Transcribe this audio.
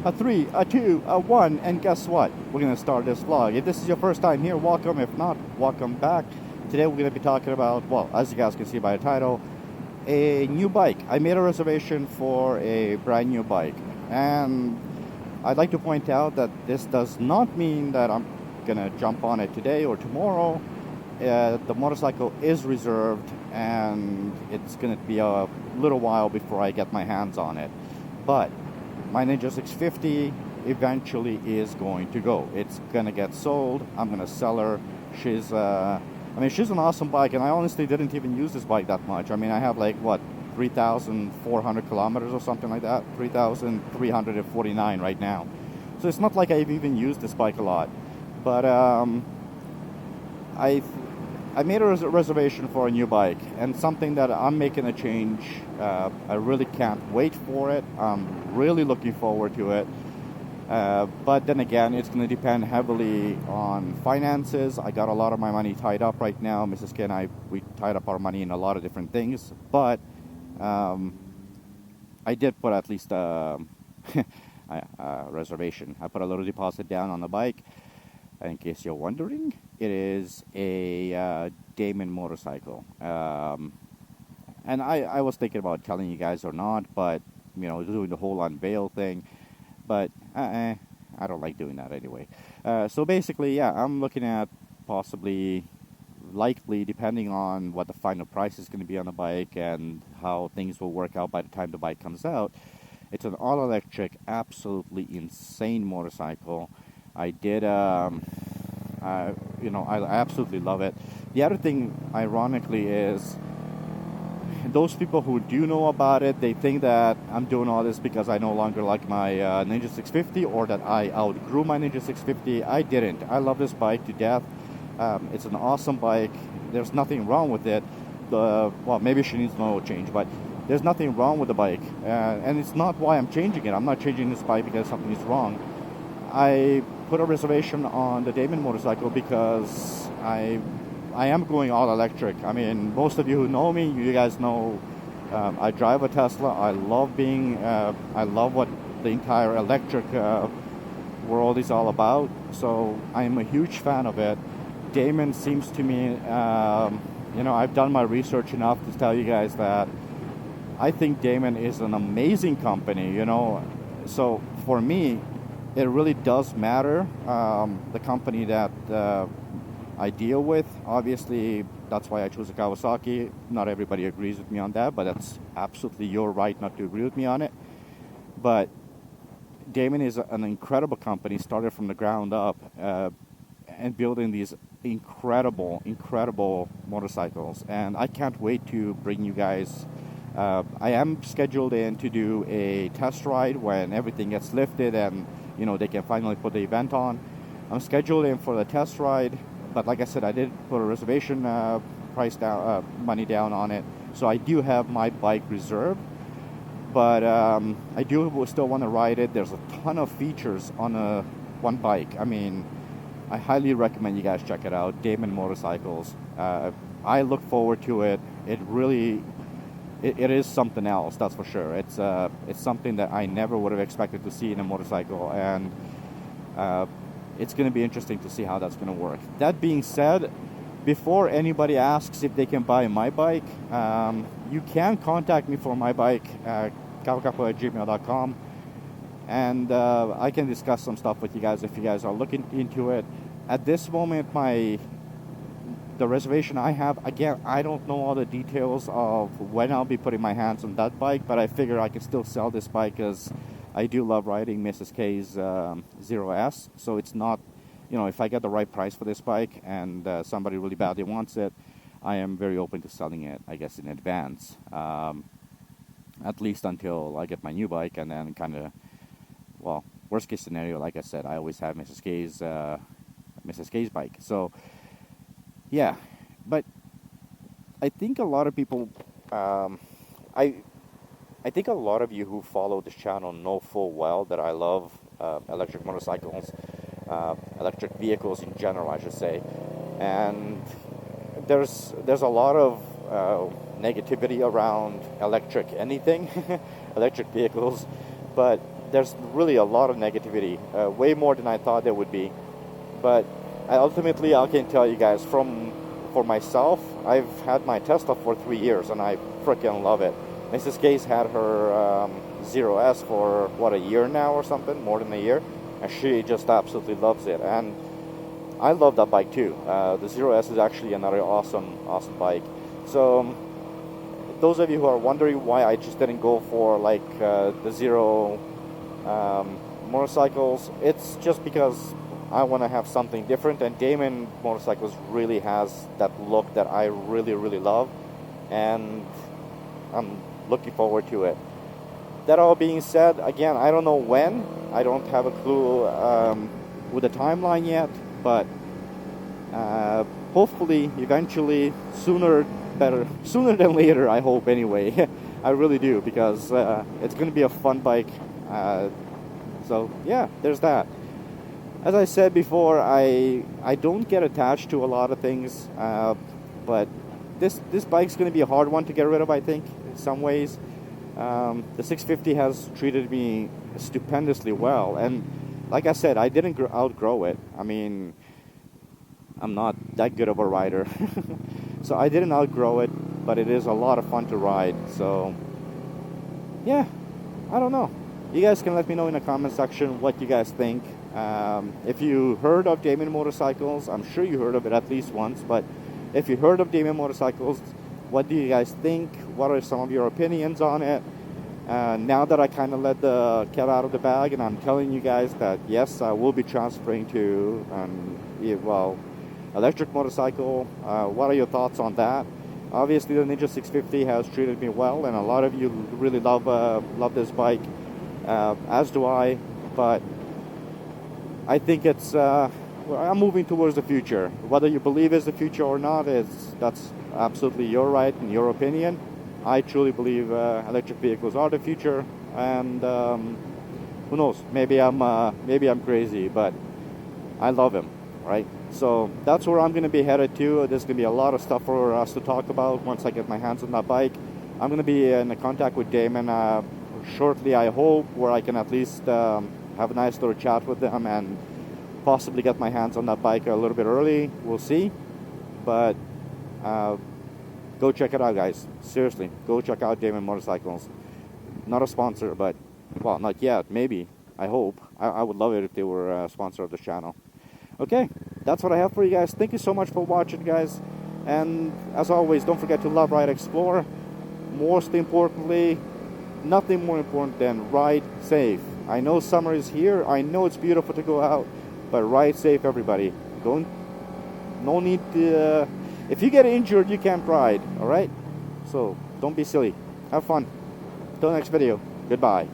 A 3, a 2, a 1, and guess what? We're going to start this vlog. If this is your first time here, welcome. If not, welcome back. Today we're going to be talking about, well, as you guys can see by the title, a new bike. I made a reservation for a brand new bike. And I'd like to point out that this does not mean that I'm going to jump on it today or tomorrow. The motorcycle is reserved and it's going to be a little while before I get my hands on it. But my Ninja 650 eventually is going to go. It's going to get sold. I'm going to sell her. She's an awesome bike, and I honestly didn't even use this bike that much. I mean, I have like, 3,400 kilometers or something like that. 3,349 right now. So it's not like I've even used this bike a lot. But I made a reservation for a new bike, and something that I'm making a change. I really can't wait for it. I'm really looking forward to it. But then again, it's going to depend heavily on finances. I got a lot of my money tied up right now. Mrs. K and I, we tied up our money in a lot of different things. But I did put at least a reservation. I put a little deposit down on the bike. In case you're wondering, it is a Damon motorcycle. And I was thinking about telling you guys or not, but, doing the whole unveil thing. But I don't like doing that anyway. So basically, yeah, I'm looking at likely, depending on what the final price is going to be on the bike and how things will work out by the time the bike comes out. It's an all-electric, absolutely insane motorcycle. I absolutely love it. The other thing, ironically, is those people who do know about it, they think that I'm doing all this because I no longer like my Ninja 650 or that I outgrew my Ninja 650. I didn't. I love this bike to death. It's an awesome bike. There's nothing wrong with it. Maybe she needs an oil change, but there's nothing wrong with the bike. And it's not why I'm changing it. I'm not changing this bike because something is wrong. I put a reservation on the Damon motorcycle because I am going all electric. I mean, most of you who know me, you guys know I drive a Tesla. I love what the entire electric world is all about. So I'm a huge fan of it. Damon seems to me, I've done my research enough to tell you guys that I think Damon is an amazing company, So for me, it really does matter, the company that I deal with. Obviously, that's why I chose a Kawasaki. Not everybody agrees with me on that, but that's absolutely your right not to agree with me on it. But Damon is an incredible company, started from the ground up, and building these incredible motorcycles. And I can't wait to bring you guys. I am scheduled in to do a test ride when everything gets lifted and they can finally put the event on. I'm scheduled in for the test ride, but like I said, I did put a reservation money down on it, so I do have my bike reserved. But I do still want to ride it. There's a ton of features on one bike. I mean, I highly recommend you guys check it out. Damon Motorcycles. I look forward to it. It is something else, that's for sure. It's something that I never would have expected to see in a motorcycle, and it's going to be interesting to see how that's going to work. That being said, before anybody asks if they can buy my bike, you can contact me for my bike, KawaKouple@gmail.com, and I can discuss some stuff with you guys if you guys are looking into it. At this moment, the reservation I have, again, I don't know all the details of when I'll be putting my hands on that bike, but I figure I can still sell this bike because I do love riding Mrs. K's 0S. So it's not, if I get the right price for this bike and somebody really badly wants it, I am very open to selling it, I guess, in advance. At least until I get my new bike, and then worst case scenario, like I said, I always have Mrs. K's bike. So yeah, but I think a lot of people, I think a lot of you who follow this channel know full well that I love electric motorcycles, electric vehicles in general, I should say. And there's a lot of negativity around electric anything, electric vehicles. But there's really a lot of negativity, way more than I thought there would be. But ultimately, I can tell you guys, for myself, I've had my Tesla for 3 years, and I freaking love it. Mrs. Case had her Zero S for, what, a year now or something, more than a year, and she just absolutely loves it. And I love that bike too. The Zero S is actually another awesome bike. So those of you who are wondering why I just didn't go for like the Zero motorcycles, it's just because I want to have something different, and Damon Motorcycles really has that look that I really love, and I'm looking forward to it. That all being said, again, I don't know when. I don't have a clue with a timeline yet, but hopefully, eventually, sooner than later, I hope anyway. I really do, because it's going to be a fun bike. So yeah, there's that. As I said before, I don't get attached to a lot of things, but this bike's going to be a hard one to get rid of, I think, in some ways. The 650 has treated me stupendously well, and like I said, I didn't outgrow it. I mean, I'm not that good of a rider, so I didn't outgrow it, but it is a lot of fun to ride. So yeah, I don't know. You guys can let me know in the comment section what you guys think. If you heard of Damon Motorcycles, I'm sure you heard of it at least once, but if you heard of Damon Motorcycles, what do you guys think? What are some of your opinions on it? Now that I kind of let the cat out of the bag, and I'm telling you guys that yes, I will be transferring to electric motorcycle. What are your thoughts on that? Obviously, the Ninja 650 has treated me well, and a lot of you really love this bike, as do I. But I think it's I'm moving towards the future. Whether you believe it's the future or not, that's absolutely your right and your opinion. I truly believe electric vehicles are the future, and who knows? Maybe I'm crazy, but I love them, right? So that's where I'm going to be headed to. There's going to be a lot of stuff for us to talk about once I get my hands on that bike. I'm going to be in contact with Damon shortly, I hope, where I can at least have a nice little chat with them and possibly get my hands on that bike a little bit early. We'll see. But go check it out, guys. Seriously, go check out Damon Motorcycles. Not a sponsor, but, well, not yet. Maybe. I hope. I would love it if they were a sponsor of this channel. Okay, that's what I have for you guys. Thank you so much for watching, guys. And as always, don't forget to love, ride, explore. Most importantly, nothing more important than ride safe. I know summer is here. I know it's beautiful to go out, but ride safe, everybody. No need to, if you get injured, you can't ride, all right? So don't be silly. Have fun. Till next video. Goodbye.